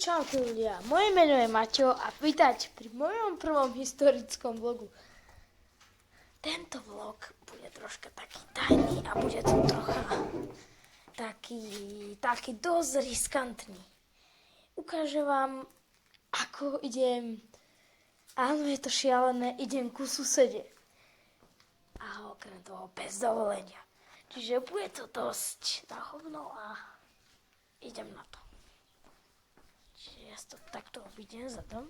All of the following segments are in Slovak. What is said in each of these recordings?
Čaute ľudia, moje meno je Maťo a vítajte pri mojom prvom historickom vlogu. Tento vlog bude troška taký tajný a bude to trocha taký dosť riskantný. Ukážem vám, ako idem, áno je to šialené, idem ku susede. A okrem toho bez dovolenia. Čiže bude to dosť na hovno a idem na to. Čiže ja to takto obídem za dom,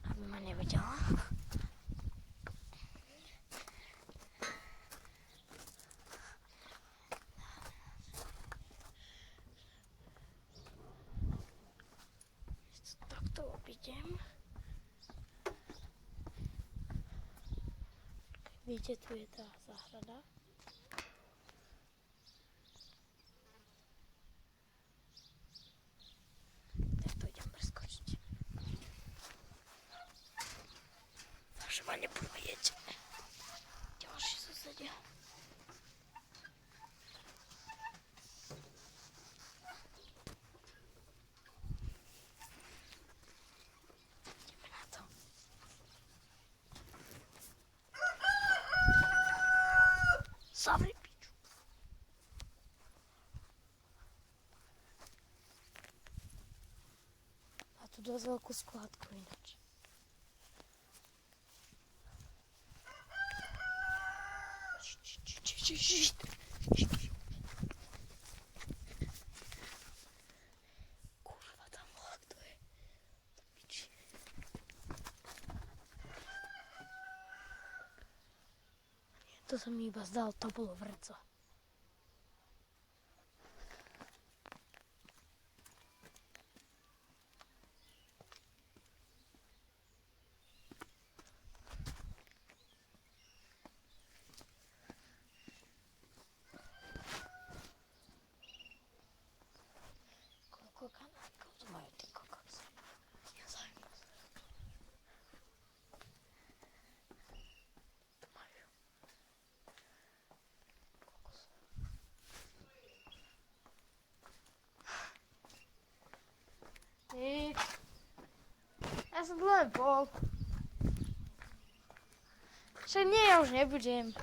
aby ma nevidela. Takto obídem. Vidíte, tu je tá záhrada. Že ma nebudú vidieť. Ďalší susedia. Ideme na to. Zavri piču. Má tu dosť veľkú skladku ináč. Kurva, tam bola, kto je? Piči. To sa mi iba zdalo, to bolo vrco. Kanálkov to majú tí kokos. Ja zaujímavé. To majú. Kokos. Nič. Ja som tu len bol. Však nie, ja už nebudem.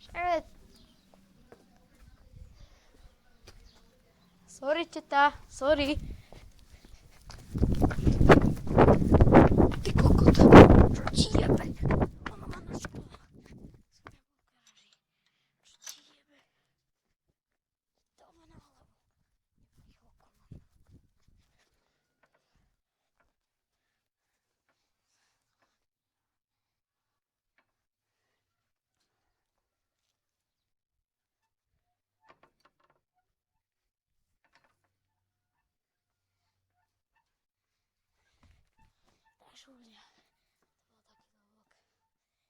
Však... Sorry, teta, sorry. Ty kokot, čo ti jebe? Ona ma naškola. Čo ti jebe? Dáva na hlavu. Takže ľudia, to bol taký vlog.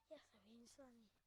Ja sa vidím s vami.